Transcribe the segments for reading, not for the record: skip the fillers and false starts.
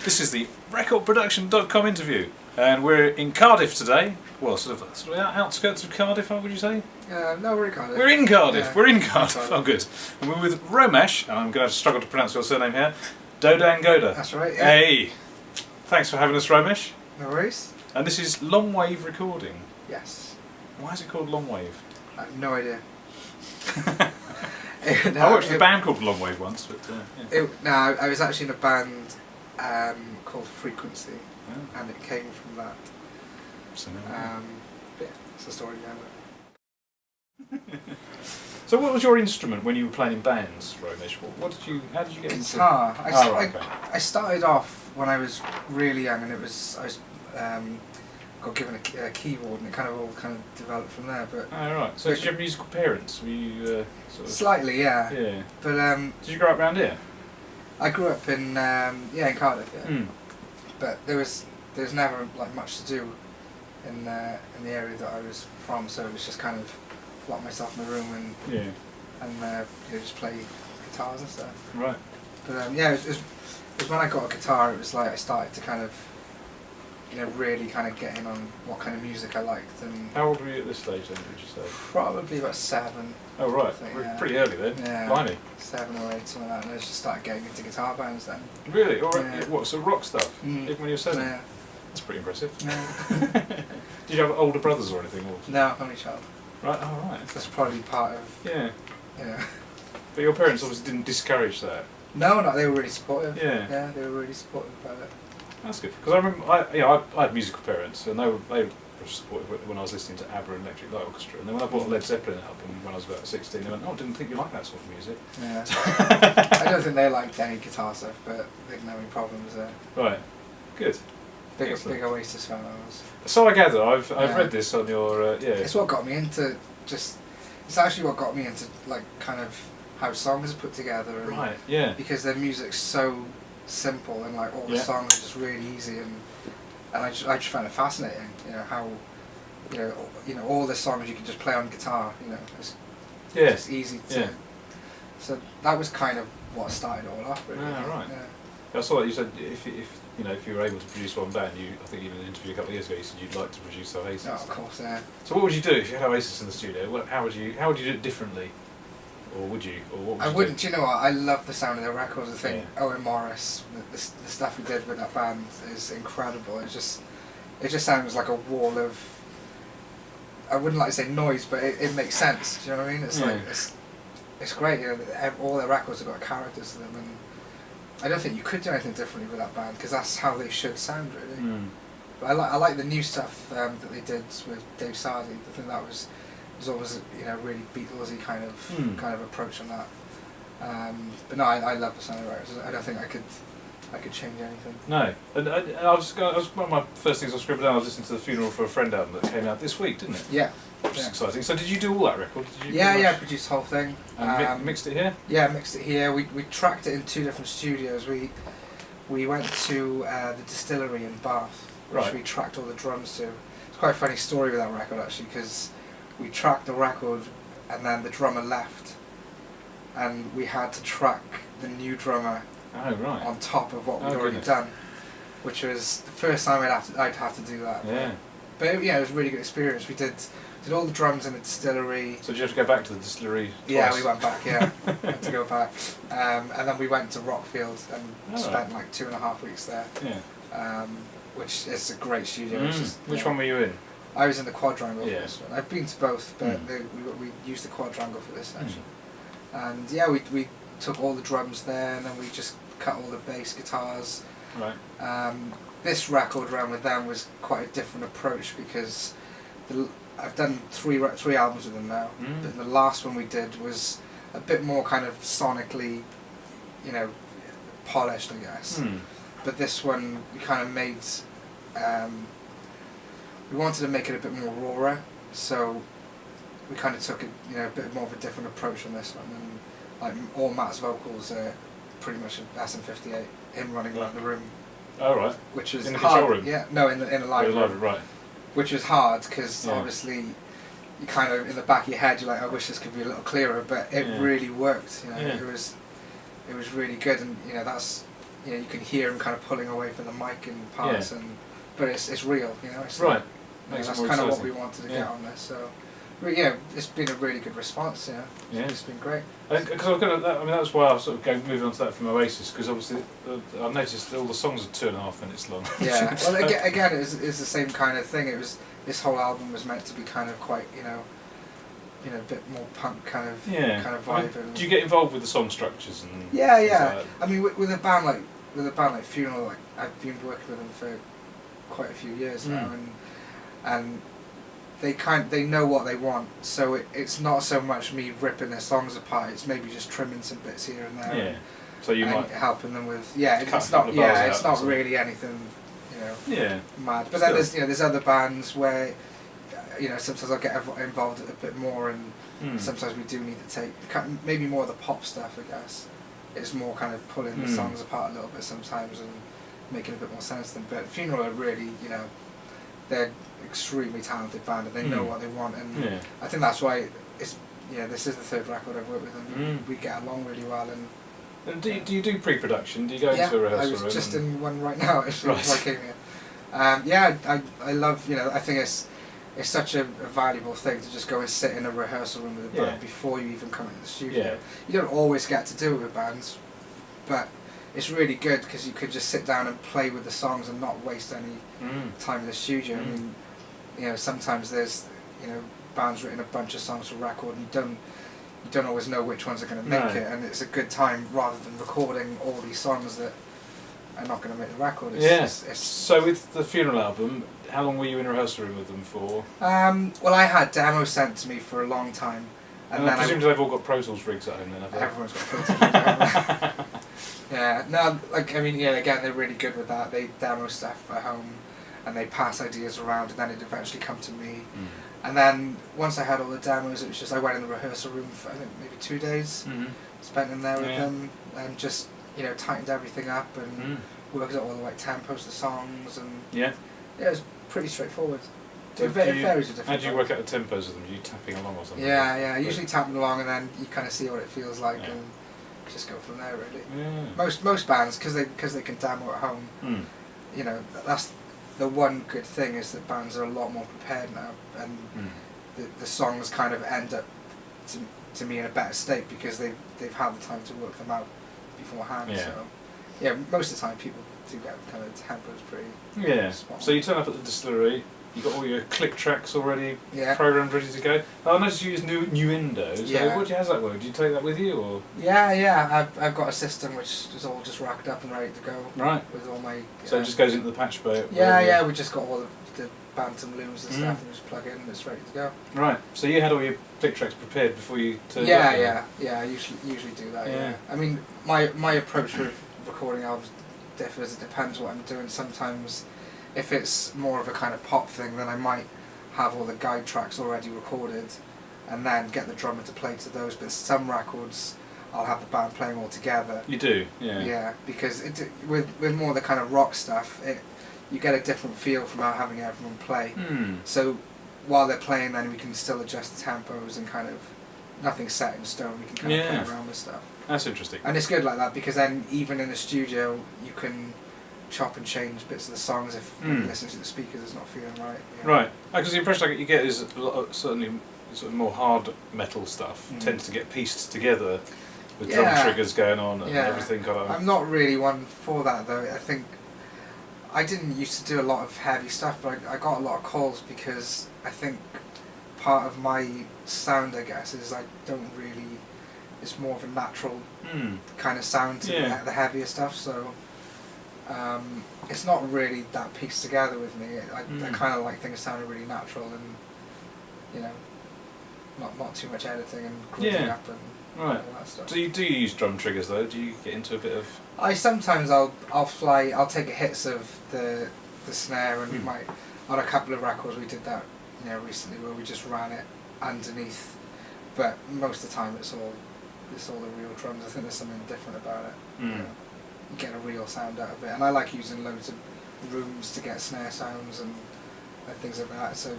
This is the recordproduction.com interview, and we're in Cardiff today. Well, sort of outskirts of Cardiff, would you say? No, we're in Cardiff. We're in Cardiff. Yeah. We're in Cardiff. Oh, good. And we're with Romesh, and I'm going to struggle to pronounce your surname here. Dogangoda. That's right. Yeah. Hey, thanks for having us, Romesh. No worries. And this is Longwave recording. Yes. Why is it called Longwave? I have no idea. I watched a band called Longwave once, but yeah. I was actually in a band called Frequency, and it came from that. So, yeah, it's the story behind it. So, what was your instrument when you were playing in bands, Romesh? How did you get into guitar? Okay. I started off when I was really young, and I was got given a keyboard, and it kind of developed from there. But right. So, did you have musical parents? Were you sort of slightly, yeah. Yeah. But did you grow up around here? I grew up in in Cardiff, yeah. Mm. But there was never like much to do in the area that I was from, so it was just kind of lock myself in my room and just play guitars and stuff. Right. But it was when I got a guitar, it was like I started to kind of really kind of get in on what kind of music I liked. And how old were you at this stage then, would you say? Probably about 7. Oh right, Yeah. Pretty early then. Yeah. Blimey. 7 or 8, something like that, and I just started getting into guitar bands then. Really? Or Yeah. what, so rock stuff? Even when you were 7? Yeah. That's pretty impressive. Yeah. Did you have older brothers or anything? Or? No, only child. Right, oh right. That's probably part of... Yeah. Yeah. But your parents obviously didn't discourage that? No, they were really supportive. Yeah. Yeah, they were really supportive about it. That's good. Because I remember, I had musical parents, and they were supportive when I was listening to ABBA and Electric Light Orchestra. And then when I bought a Led Zeppelin album when I was about 16, they went, "Oh, I didn't think you liked that sort of music." Yeah. I don't think they liked any guitar stuff, but they didn't have any problems there. Right. Good. Big Oasis fan I was. So I gather, I've read this on your It's what got me into it's actually what got me into like kind of how songs are put together. And right. Yeah. Because their music's so simple and like all the songs are just really easy and I just found it fascinating. How all the songs you can just play on guitar. It's just easy to. Yeah. So that was kind of what started it all off. Really. Ah, right. Yeah. I saw that you said if you were able to produce one band, I think in an interview a couple of years ago you said you'd like to produce Oasis. Oh, of course, yeah. So what would you do if you had Oasis in the studio? How would you do it differently, or would you? Or what would I you wouldn't. do? You know what? I love the sound of their records. I think Owen Morris, the stuff he did with that band is incredible. It just sounds like a wall of. I wouldn't like to say noise, but it makes sense. Do you know what I mean? It's like it's great. All their records have got characters to them, and I don't think you could do anything differently with that band because that's how they should sound, really. Mm. But I like the new stuff that they did with Dave Sardy. I think that was always really Beatlesy kind of approach on that. But no, I love the sound of it. I don't think I could change anything. No, and I was one of my first things I scribbled down. I was listening to the Funeral for a Friend album that came out this week, didn't it? Yeah. Which is exciting. So did you do all that record? Did you I produced the whole thing. And mixed it here? Yeah, mixed it here. We tracked it in 2 different studios. We went to the distillery in Bath, which we tracked all the drums to. It's quite a funny story with that record actually, because we tracked the record and then the drummer left, and we had to track the new drummer on top of what we'd already done, which was the first time I'd have to do that. Yeah. But it was a really good experience. We did all the drums in the distillery. So did you have to go back to the distillery twice? Yeah, we went back, yeah. We had to go back. And then we went to Rockfield and spent like 2.5 weeks there. Yeah. Which is a great studio. Which one were you in? I was in the Quadrangle for this one. I've been to both, but we used the Quadrangle for this section. And we took all the drums there, and then we just cut all the bass guitars. Right. This record round with them was quite a different approach because I've done three albums with them now. The last one we did was a bit more kind of sonically, polished, I guess. But this one we kind of made. We wanted to make it a bit more rawer, so we kind of took it, a bit more of a different approach on this one. And like all Matt's vocals are pretty much an SM58, him running around the room. Oh right. Which was in the hard. control room. Yeah, no, in the live room. Right. Which was hard because obviously you kind of in the back of your head you're like, I wish this could be a little clearer, but it really worked. It was really good, and that's you know, you can hear him kind of pulling away from the mic in parts, but it's real, you know. It's right. That's kind of what we wanted to get on this. So, it's been a really good response. Yeah, it's been great. Because I was going to, I mean, that's why I was sort of moving on to that from Oasis, because obviously I've noticed that all the songs are 2.5 minutes long. Yeah. Well, again, it's the same kind of thing. It was this whole album was meant to be kind of quite, a bit more punk kind of vibe. I mean, do you get involved with the song structures and? Yeah. I mean, with a band like Funeral, like I've been working with them for quite a few years now, and they know what they want, so it's not so much me ripping their songs apart. It's maybe just trimming some bits here and there. Yeah. So you might helping them with it's not really anything mad. But then there's other bands where sometimes I'll get involved a bit more, and sometimes we do need to take maybe more of the pop stuff. I guess it's more kind of pulling the songs apart a little bit sometimes and making a bit more sense to them. But Funeral are really they're extremely talented band, and they know what they want, and I think that's why this is the third record I've worked with them. We get along really well. And do you do pre-production? Do you go into a rehearsal room? I was just in one right now. Actually, right. I came here. I love I think it's such a valuable thing to just go and sit in a rehearsal room with a band before you even come into the studio. Yeah. You don't always get to do it with bands, but it's really good because you could just sit down and play with the songs and not waste any time in the studio. I mean, sometimes there's bands written a bunch of songs for record, and you don't always know which ones are going to make it, and it's a good time rather than recording all these songs that are not going to make the record. So with the Funeral album, how long were you in a rehearsal room with them for? Well, I had demos sent to me for a long time, and then I presume they've all got Pro Tools rigs at home then, have they? Everyone's got Pro Tools rigs at home. Again, they're really good with that. They demo stuff at home, and they pass ideas around, and then it eventually come to me. And then once I had all the demos, it was just I went in the rehearsal room for I think maybe 2 days, spent in there with them, and just tightened everything up and worked out all the right tempos, the songs, and it was pretty straightforward. It varies with different. How do you work out the tempos of them? Are you tapping along or something? Yeah. Usually tapping along, and then you kind of see what it feels like, and just go from there really. Yeah. Most bands, because they can demo at home, that's the one good thing is that bands are a lot more prepared now, and the songs kind of end up to me in a better state because they've had the time to work them out beforehand. So most of the time people do get kind of tempos pretty spot on. So you turn up at the distillery. You got all your click tracks already programmed, ready to go. I noticed you use Nuendo. So how's that work? Do you take that with you, or? Yeah. I've got a system which is all just racked up and ready to go. Right. With all my. So it just goes into the patch bay. We just got all the Bantam looms and stuff, and just plug in, and it's ready to go. Right. So you had all your click tracks prepared before you turned up? I usually do that. Yeah. I mean, my approach with recording albums differs. It depends what I'm doing. Sometimes, if it's more of a kind of pop thing, then I might have all the guide tracks already recorded and then get the drummer to play to those. But some records, I'll have the band playing all together. You do? Yeah, because with more the kind of rock stuff, you get a different feel from having everyone play. So while they're playing, then we can still adjust the tempos and kind of, nothing's set in stone, we can kind of play around with stuff. That's interesting. And it's good like that because then even in the studio, you can chop and change bits of the songs if you listen to the speakers it's not feeling right. Right, because the impression you get is certainly sort of more hard metal stuff tends to get pieced together with drum triggers going on and everything. I'm not really one for that though. I think I didn't used to do a lot of heavy stuff, but I got a lot of calls because I think part of my sound, I guess, is I don't really. It's more of a natural kind of sound to the heavier stuff, so. It's not really that pieced together with me. I kind of like things sounding really natural and, not too much editing and grinding up and all that stuff. Do you use drum triggers though? Do you get into a bit of? I'll take hits of the snare and we might on a couple of records we did that recently where we just ran it underneath, but most of the time it's all the real drums. I think there's something different about it. You get a real sound out of it, and I like using loads of rooms to get snare sounds and things like that. So,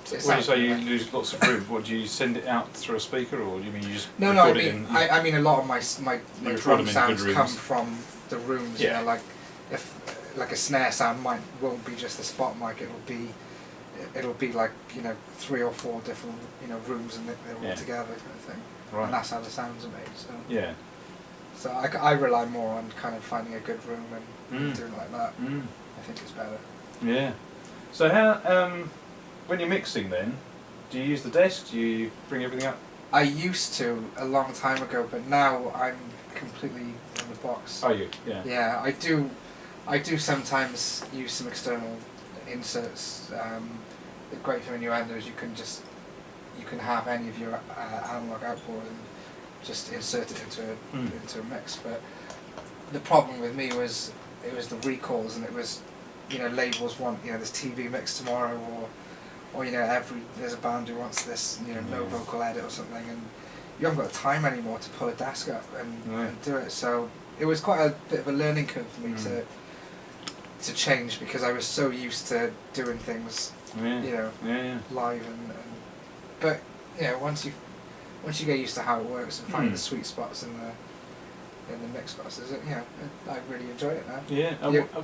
When you say you lose lots of room, what do you send it out through a speaker, or do you mean you just No, record I it mean, in? I mean a lot of my record drum them in sounds good come rooms. from the rooms. Yeah. You know, like if like a snare sound won't be just a spot mic. It'll be like 3 or 4 different rooms, and they're all together kind of thing. Right. And that's how the sounds are made. So Yeah. So I rely more on kind of finding a good room and doing it like that. Mm. I think it's better. Yeah. So how when you're mixing then, do you use the desk? Do you bring everything up? I used to a long time ago, but now I'm completely in the box. Are you? Yeah. Yeah, I do. I do sometimes use some external inserts. The great thing when you add those, you can have any of your analog output and just insert it into a mix. But the problem with me was it was the recalls, and it was labels want this TV mix tomorrow, or there's a band who wants this no vocal edit or something, and you haven't got time anymore to pull a desk up and do it. So it was quite a bit of a learning curve for me to change, because I was so used to doing things live but once you get used to how it works and find the sweet spots in the mix buses, I really enjoy it now. Yeah.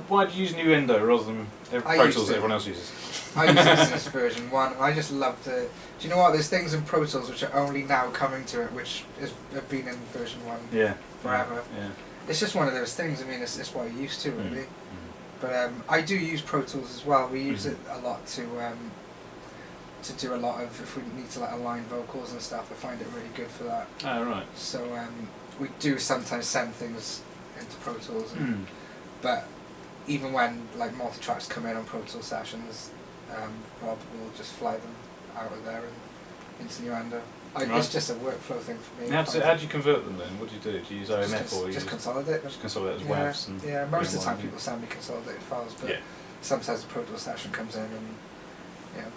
Why do you use Nuendo rather than Pro Tools that everyone else uses? I use this as version 1, and I just love the. Do you know what? There's things in Pro Tools which are only now coming to it, which have been in version 1 forever. Yeah. It's just one of those things. I mean, it's what you're used to, really. But I do use Pro Tools as well. We use it a lot to do a lot of, if we need to align vocals and stuff. I find it really good for that. Oh, right. So we do sometimes send things into Pro Tools, but even when multi-tracks come in on Pro Tools sessions, Rob will just fly them out of there and into Nuendo. It's just a workflow thing for me. How do you convert them then? What do you do? Do you use OMF or just consolidate? Just consolidate as WAVs? And most of the time people send me consolidated files, but sometimes the Pro Tools session comes in and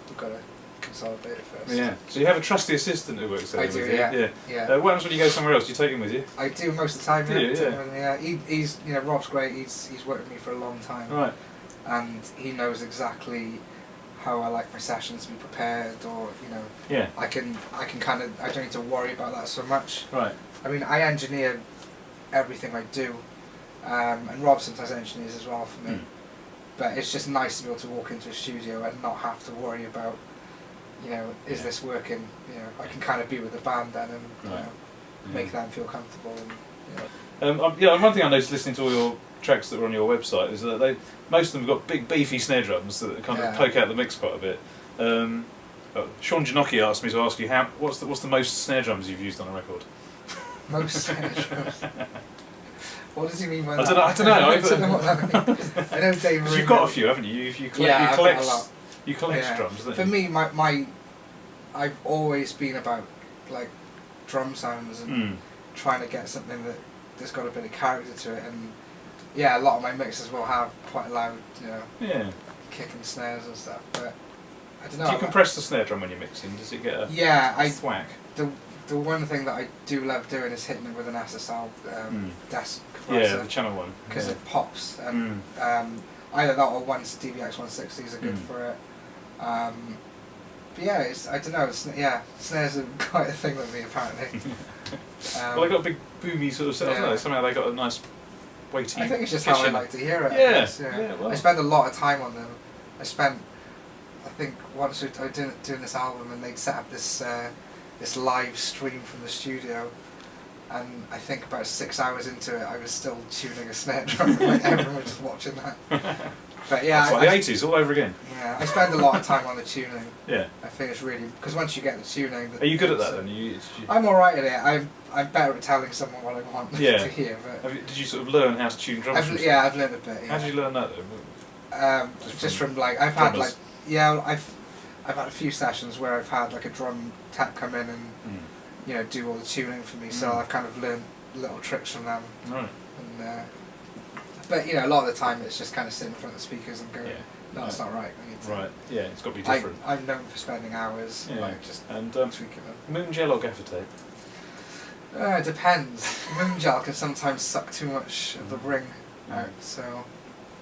we've got to consolidate it first. Yeah. So you have a trusty assistant who works there? I do, with you? yeah. What happens when you go somewhere else? Do you take him with you? I do most of the time. Do you? He's Rob's great. He's worked with me for a long time. Right. And he knows exactly how I like my sessions to be prepared, or I can kind of, I don't need to worry about that so much. Right. I mean, I engineer everything I do, and Rob sometimes engineers as well for me. But it's just nice to be able to walk into a studio and not have to worry about, is this working? I can kind of be with the band then and make them feel comfortable. And, one thing I noticed listening to all your tracks that were on your website is that most of them have got big beefy snare drums that kind of poke out the mix quite a bit. Sean Janocki asked me to ask you what's the most snare drums you've used on a record? Most snare drums. What does he mean by that? I don't know what that means. I know Dave. You've got a few, haven't you? You collect drums. For me, I've always been about drum sounds and trying to get something that's got a bit of character to it, and a lot of my mixes will have quite loud, kick and snares and stuff. But I don't know. Do you compress the snare drum when you're mixing? Does it get a thwack? The one thing that I do love doing is hitting it with an SSL desk compressor. Yeah, the channel one. Because it pops, and either that or DVX 160s are good for it. But I don't know. Snares are quite a thing with me apparently. Well, they got a big boomy sort of sound. Somehow they got a nice weighty. I think it's just how I like to hear it. Well. I spend a lot of time on them. I think once I was doing this album, and they'd set up this live stream from the studio, and I think about 6 hours into it, I was still tuning a snare drum. Everyone was just watching that. But it's like the 80s all over again. Yeah, I spend a lot of time on the tuning. Yeah. I think it's really, because once you get the tuning... Are you good at that then? I'm alright at it. I'm better at telling someone what I want to hear. But did you sort of learn how to tune drums? I've learned a bit. How did you learn that though? Just from I've had I've had a few sessions where I've had a drum tech come in and do all the tuning for me. So I've kind of learned little tricks from them. Right. And but a lot of the time it's just kind of sitting in front of the speakers and going, no, it's not right. Right. Yeah, it's got to be different. I'm known for spending hours just tweaking them. Moon gel or gaffer tape? It depends. Moon gel can sometimes suck too much of the ring out, so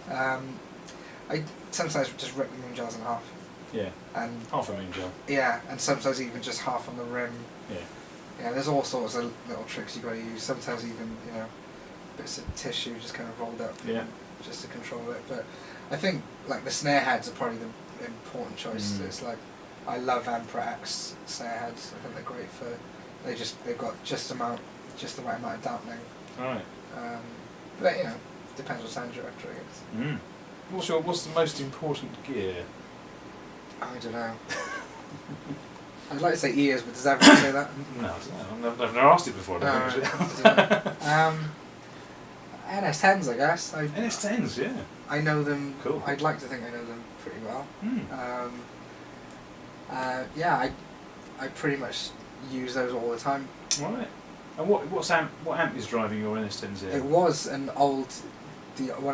I sometimes just rip the moon gels in half. Yeah. And half a moon gel. Yeah, and sometimes even just half on the rim. Yeah. Yeah, there's all sorts of little tricks you've got to use. Sometimes even, bits of tissue just kind of rolled up. Yeah. Just to control it. But I think like the snare heads are probably the important choice. It's like I love Emperor X snare heads. I think they're great for. They've got just the right amount of dampening. Right. But depends what sound you're after, I guess. What's the most important gear? I don't know. I'd like to say ears, but does everyone say that? No, I don't know. I've never asked it before. No, NS10s, I guess. NS10s, yeah. I know them. Cool. I'd like to think I know them pretty well. I pretty much use those all the time. Right. And what amp is driving your NS10s here? It was one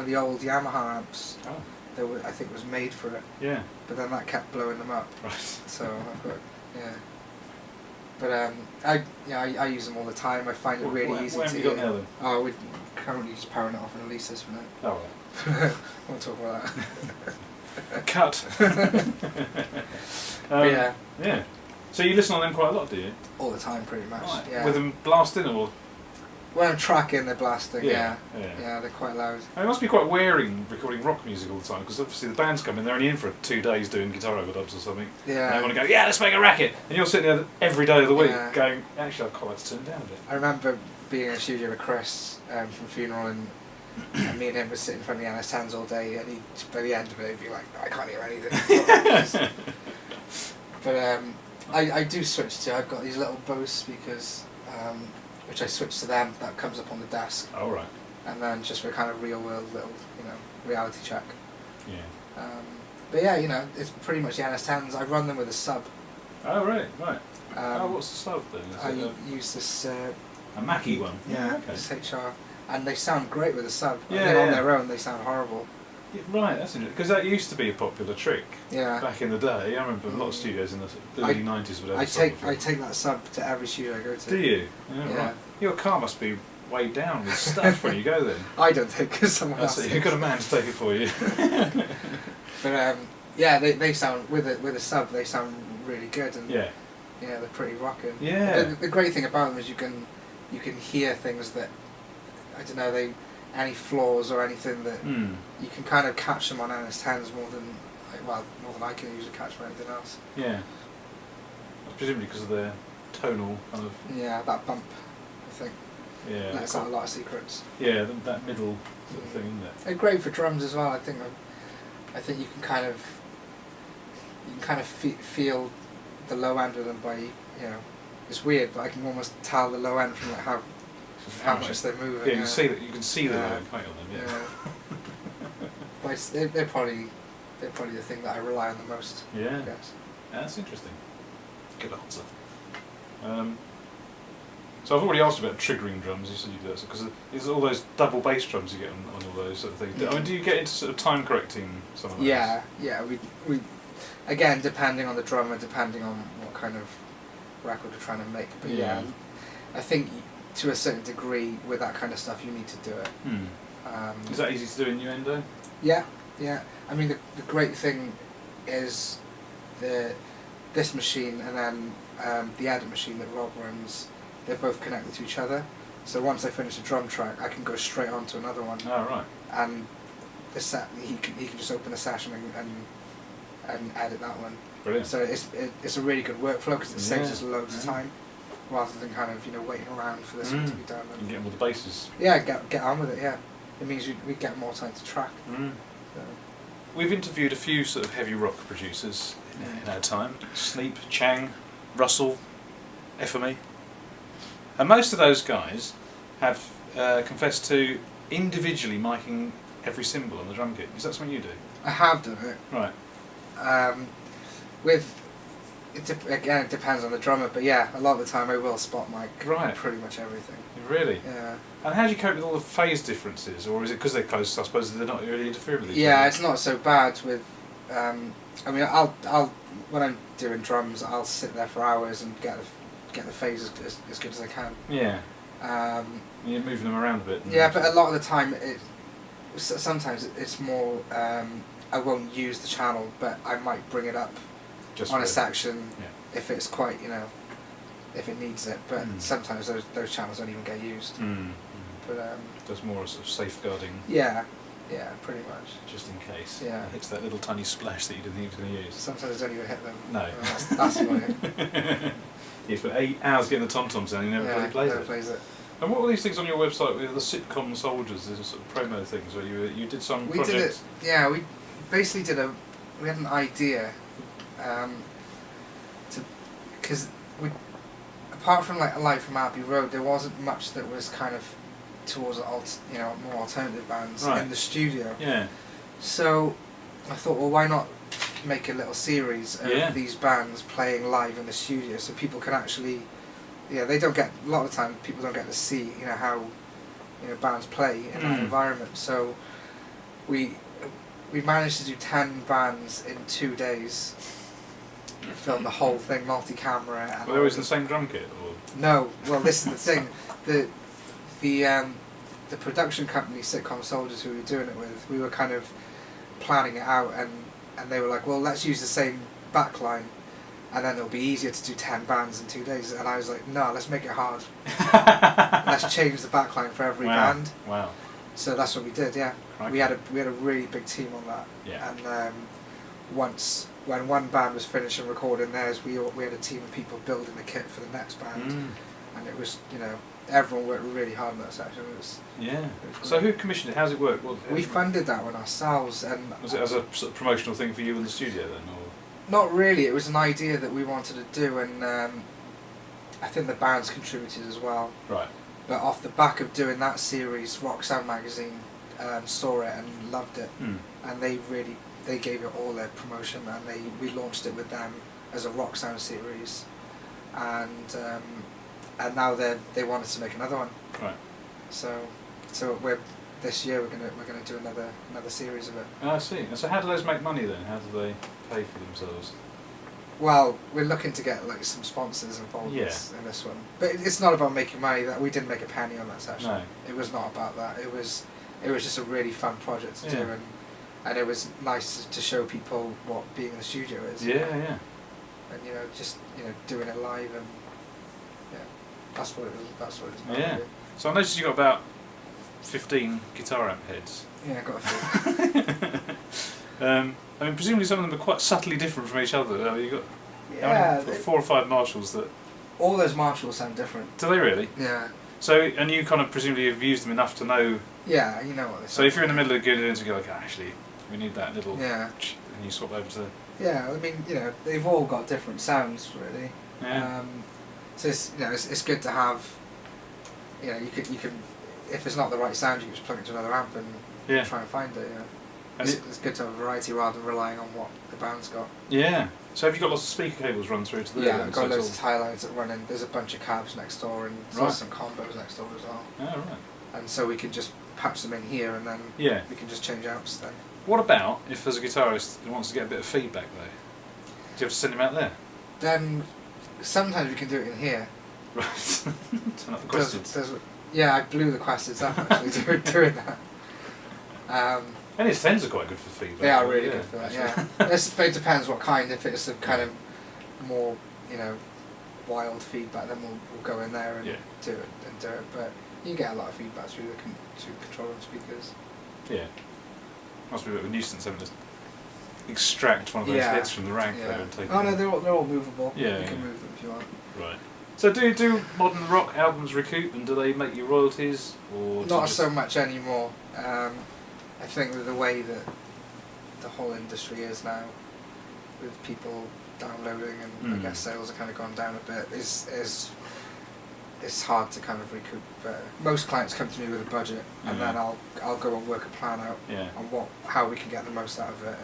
of the old Yamaha amps. Oh. I think was made for it. Yeah. But then that kept blowing them up. Right. So I've got But I use them all the time. I find it really easy what to. What have you got now then? Oh, we're currently just powering it off in Elisa's for now. Oh right. I won't talk about that. Cut. Yeah. Yeah. So you listen on them quite a lot, do you? All the time, pretty much. Right. Yeah. With them blasting or? When I'm tracking, they're blasting. Yeah. Yeah, they're quite loud. It must be quite wearing recording rock music all the time, because obviously the bands come in, they're only in for 2 days doing guitar overdubs or something. Yeah. And they want to go, yeah, let's make a racket. And you're sitting there every day of the week going, actually, I'd quite like to turn it down a bit. I remember being in a studio with Chris from Funeral, and me and him were sitting in front of the NS10s all day, and by the end of it, he'd be like, I can't hear anything. But I do switch to. I've got these little Bose speakers, which I switch to them. That comes up on the desk. Oh right. And then just for kind of real world little, reality check. Yeah. But yeah, it's pretty much the NS10s. I run them with a sub. Oh right. What's the sub then? I use this. A Mackie one. Yeah. Okay. This HR, and they sound great with a sub. Yeah. I think on their own they sound horrible. Yeah, right, that's interesting. Because that used to be a popular trick. Yeah. Back in the day, I remember a lot of studios in the early 90s would have I take that sub to every studio I go to. Do you? Yeah. Right. Your car must be weighed down with stuff when you go then. I don't take because someone else. You've got a man to take it for you. But they sound with a sub. They sound really good, and they're pretty rocking. Yeah. The great thing about them is you can hear things that any flaws or anything that you can kind of catch them on NS10s more than I can usually catch them on anything else. Yeah. Presumably because of their tonal kind of. Yeah, that bump, I think. Yeah. Lets out a lot of secrets. Yeah, that middle sort of thing, isn't it? They're great for drums as well. I think you can kind of feel the low end of them by it's weird, but I can almost tell the low end from like how much they're moving. Yeah, you can see the low end point on them. Yeah. But they're probably the thing that I rely on the most. Yeah. I guess. Yeah, that's interesting. Good answer. So I've already asked you about triggering drums. You said you do that because it's all those double bass drums you get on all those sort of things. I mean, do you get into sort of time correcting some of those? Yeah. We again, depending on the drummer, depending on what kind of record you're trying to make. But I think to a certain degree with that kind of stuff you need to do it. Is that easy to do in Nuendo? Yeah. I mean, the great thing is this machine and then the edit machine that Rob runs. They're both connected to each other. So once I finish a drum track, I can go straight on to another one. Oh right. And he can just open the session and edit that one. Brilliant. So it's a really good workflow because it saves us loads of time, rather than kind of waiting around for this one to be done. And getting all the bases. Yeah, get on with it. Yeah, it means we get more time to track. So. We've interviewed a few sort of heavy rock producers in our time: Sneap, Chang, Russell, FME. And most of those guys have confessed to individually miking every cymbal on the drum kit. Is that something you do? I have done it. Right. Again, it depends on the drummer, but yeah, a lot of the time I will spot mic pretty much everything. Really? Yeah. And how do you cope with all the phase differences, or is it because they're close? I suppose they're not really interfering with each other. Yeah, it's not so bad with. I mean, I'll when I'm doing drums, I'll sit there for hours and get the phase as good as I can. Yeah. You're moving them around a bit. Yeah, but a lot of the time, sometimes it's more. I won't use the channel, but I might bring it up just on a section yeah. if it's quite, if it needs it. But sometimes those channels don't even get used. But there's more sort of safeguarding. Yeah, pretty much. Just in case. Yeah. It hits that little tiny splash that you didn't think you were going to use. Sometimes it don't even hit them. No. That's annoying. You spent 8 hours getting the tom-toms down, you never bloody plays it. And what were these things on your website with the sitcom soldiers? There's sort of promo things where you did some projects? We did it, yeah, we basically we had an idea, because apart from like Alive from Abbey Road, there wasn't much that was kind of towards more alternative bands in the studio. Yeah. So I thought, well, why not make a little series of these bands playing live in the studio, so people can actually, they don't get, a lot of the time people don't get to see how bands play in that environment. So we managed to do 10 bands in 2 days. We filmed the whole thing multi-camera. Were they always in the same drum kit? Or? No, well, this is the thing. The production company, Sitcom Soldiers, who we were doing it with, we were kind of planning it out, and they were like, well, let's use the same backline, and then it'll be easier to do 10 bands in 2 days. And I was like, no, let's make it hard. Let's change the backline for every band. Wow. So that's what we did. Yeah, Crikey. we had a really big team on that. Yeah. And when one band was finished and recording theirs, we had a team of people building the kit for the next band, and it was everyone worked really hard in that section. It was So who commissioned it? How's it work? We funded that one ourselves, and was it as a sort of promotional thing for you in the studio then, or? Not really. It was an idea that we wanted to do, and I think the bands contributed as well. Right. But off the back of doing that series, Rock Sound magazine saw it and loved it, and they gave it all their promotion, and we launched it with them as a Rock Sound series, and now they wanted to make another one. Right. So this year we're gonna do another series of it. Oh, I see. And so how do those make money then? How do they pay for themselves? Well, we're looking to get like some sponsors involved in this one, but it's not about making money. That we didn't make a penny on that session. No. It was not about that. It was just a really fun project to do, and it was nice to show people what being in the studio is. Yeah. And just doing it live, and that's what it was. That's what it's about. Yeah. Really. So I noticed you got about 15 guitar amp heads. Yeah, I got a few. I mean, presumably some of them are quite subtly different from each other. You got 4 or 5 Marshalls that. All those Marshalls sound different. Do they really? Yeah. So, and you kind of presumably have used them enough to know. Yeah, you know what they sound. So if you're in the middle of doing it, you go like, actually, we need that little. Yeah. And you swap over to. Yeah, I mean, they've all got different sounds, really. Yeah. So it's good to have. You can, if it's not the right sound, you can just plug it to another amp and try and find it. It's good to have a variety rather than relying on what the band's got. Yeah. So have you got lots of speaker cables run through to the? Yeah, I've got loads of tie lines that run in. There's a bunch of cabs next door, and there's some combos next door as well. Oh, right. And so we can just patch them in here, and then we can just change amps then. What about if there's a guitarist who wants to get a bit of feedback though? Do you have to send him out there? Then sometimes we can do it in here. Right. Turn up the questions. I blew the questions up actually doing that. And his tens are quite good for feedback. They are really good for that, yeah. It depends what kind. If it's a kind of more, wild feedback, then we'll go in there and do it. But you get a lot of feedback through the control room speakers. Yeah. Must be a bit of a nuisance having to extract one of those heads from the rack there and take them. Oh no, they're all movable. Yeah. You can move them if you want. Right. So do modern rock albums recoup, and do they make you royalties? Or not so much anymore. I think with the way that the whole industry is now, with people downloading and I guess sales have kind of gone down a bit, it's hard to kind of recoup. Most clients come to me with a budget, and then I'll go and work a plan out on how we can get the most out of it.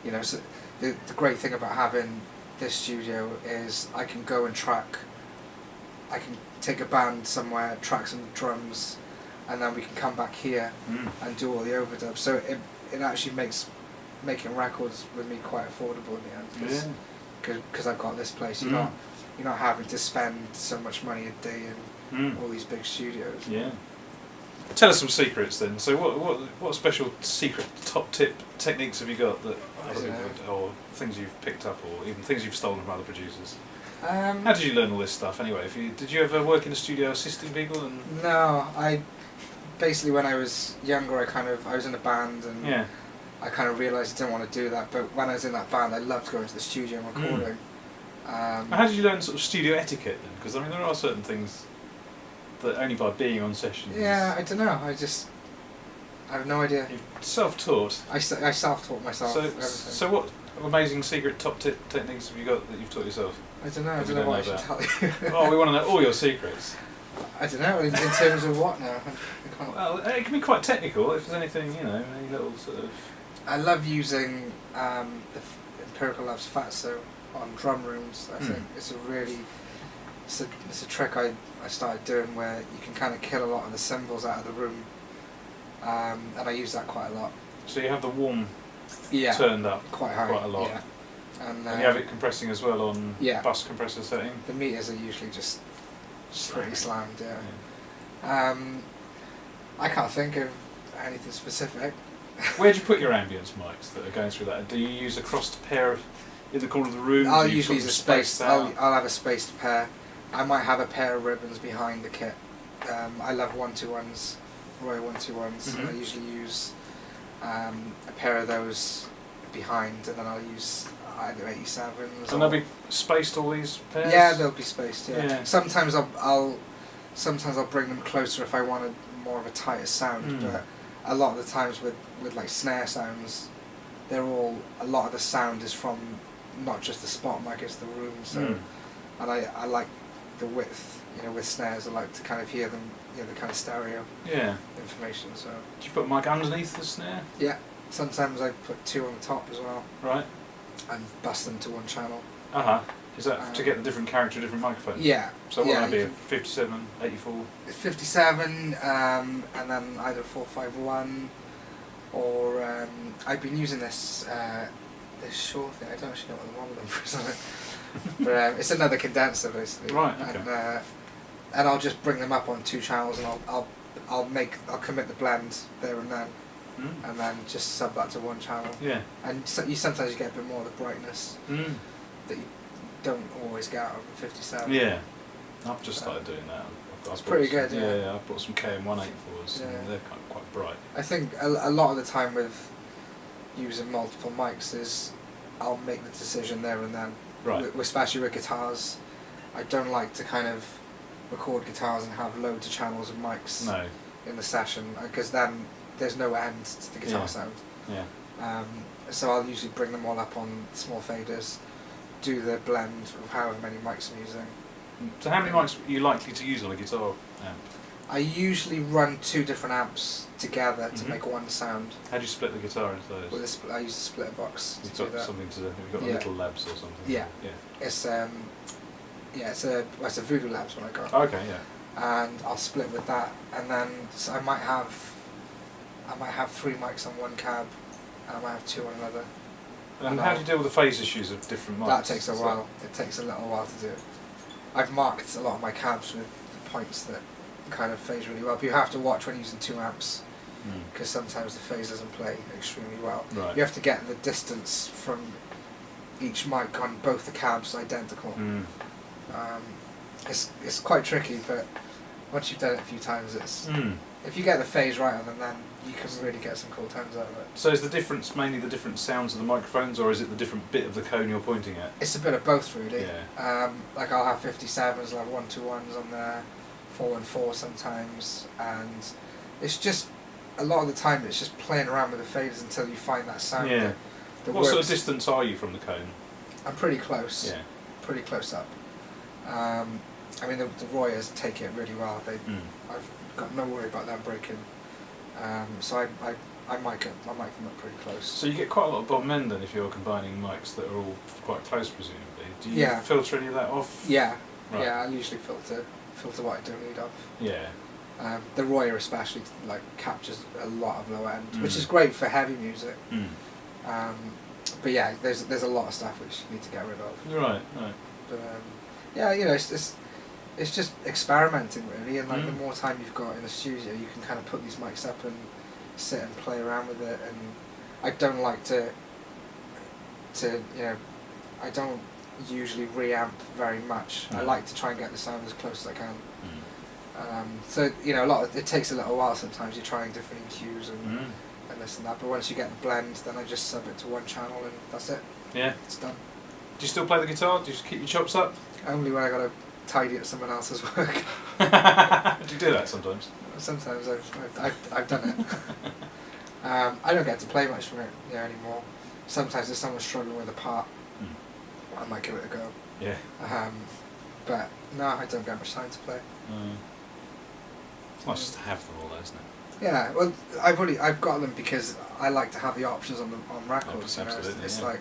And so the great thing about having this studio is I can go and track. I can take a band somewhere, track some drums, and then we can come back here and do all the overdubs. So it actually makes making records with me quite affordable in the end, because I've got this place. You're not having to spend so much money a day in all these big studios. Yeah. Tell us some secrets then. So what special secret top tip techniques have you got that other people, or things you've picked up, or even things you've stolen from other producers? How did you learn all this stuff anyway? Did you ever work in a studio assisting people? And no, I basically when I was younger, I was in a band and yeah. I kind of realised I didn't want to do that. But when I was in that band, I loved going to the studio and recording. How did you learn sort of studio etiquette then? Because I mean, there are certain things that only by being on sessions. Yeah, I don't know. I have no idea. You're self-taught. I self-taught myself. So what amazing secret top tip techniques have you got that you've taught yourself? I don't know. I don't know what I should tell you. Oh, we want to know all your secrets. I don't know. In terms of what now? Well, it can be quite technical. If there's anything, any little sort of. I love using the Empirical Labs Fatso on drum rooms. I think it's a trick I started doing where you can kind of kill a lot of the cymbals out of the room, and I use that quite a lot. So you have the warm turned up quite high, quite a lot, and you have it compressing as well on bus compressor setting. The meters are usually just pretty slammed. I can't think of anything specific. Where do you put your ambience mics that are going through that? Do you use a crossed pair in the corner of the room? I'll usually use a space. I'll have a spaced pair. I might have a pair of ribbons behind the kit. I love 121s, Roy 121s. I usually use a pair of those behind, and then I'll use either 87s. And they'll be spaced, all these pairs? Yeah, they'll be spaced. Yeah. Sometimes I'll bring them closer if I wanted more of a tighter sound, but a lot of the times with like snare sounds, a lot of the sound is from not just the spot mic, it's the room. So, and I like the width. With snares, I like to kind of hear them, the kind of stereo information. So. Do you put mic underneath the snare? Yeah. Sometimes I put two on the top as well. Right. And bust them to one channel. Is that to get the different character of different microphones? Yeah. So what would that be? 57, 84? 57, and then either 451, or I've been using this Shure thing. I don't actually know what the model number is on it, but it's another condenser basically. Right. Okay. And I'll just bring them up on two channels, and I'll commit the blend there and then, and then just sub that to one channel. Yeah. And sometimes you get a bit more of the brightness that you don't always get out of the 57. Yeah. I've just started doing that. It's pretty good. Yeah. I've bought some KM184s, and they're quite bright. I think a lot of the time with using multiple mics is I'll make the decision there and then. Right. Especially with guitars, I don't like to kind of record guitars and have loads of channels of mics in the session, because then there's no end to the guitar sound. Yeah. So I'll usually bring them all up on small faders, do the blend of however many mics I'm using. So how many mics are you likely to use on a guitar amp? I usually run two different amps together to make one sound. How do you split the guitar into those? Well, I use a splitter box. You've got something to do. You've got little labs or something. Yeah. It's a Voodoo Labs one I got. Okay, yeah. And I'll split with that, and then so I might have 3 mics on one cab, and I might have 2 on another. And how do you deal with the phase issues of different mics? That takes a while. It takes a little while to do. I've marked a lot of my cabs with points that kind of phase really well, but you have to watch when using 2 amps, because sometimes the phase doesn't play extremely well. Right. You have to get the distance from each mic on both the cabs identical. It's quite tricky, but once you've done it a few times, it's if you get the phase right on them, then you can really get some cool tones out of it. So is the difference mainly the different sounds of the microphones, or is it the different bit of the cone you're pointing at? It's a bit of both, really. Yeah. Like I'll have 57s, I'll have 121s on there, 414 sometimes, and it's just a lot of the time it's just playing around with the faders until you find that sound. Yeah. That what works. sort of distance are you from the cone? I'm pretty close. Yeah. Pretty close up. I mean, the Royers take it really well. I've got no worry about them breaking. So I mic them up pretty close. So you get quite a lot of bottom end then if you're combining mics that are all quite close, presumably. Do you filter any of that off? Yeah. Right. Yeah, I usually filter what I don't need off. Yeah. The Royer especially captures a lot of low end, which is great for heavy music. But yeah, there's a lot of stuff which you need to get rid of. Right. But it's it's just experimenting really, and like the more time you've got in the studio, you can kind of put these mics up and sit and play around with it. And I don't like to I don't usually reamp very much. I like to try and get the sound as close as I can. So it takes a little while. Sometimes you're trying different EQs and this and that. But once you get the blend, then I just sub it to one channel and that's it. Yeah, it's done. Do you still play the guitar? Do you keep your chops up? Only when I got to tidy up someone else's work. Do you do that sometimes? Sometimes I've done it. I don't get to play much from it anymore. Sometimes if someone's struggling with a part, I might give it a go. Yeah. But no, I don't get much time to play. It's nice just to have them all, though, isn't it? Yeah. Well, I've got them because I like to have the options on records. Absolutely, it's like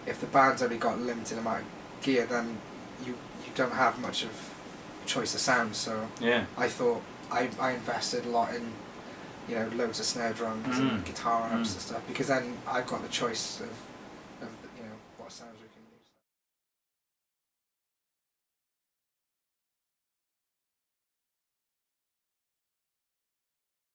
if the band's only got a limited amount of gear, then you don't have much of choice of sounds. So I thought I invested a lot in loads of snare drums and guitar amps and stuff, because then I've got the choice of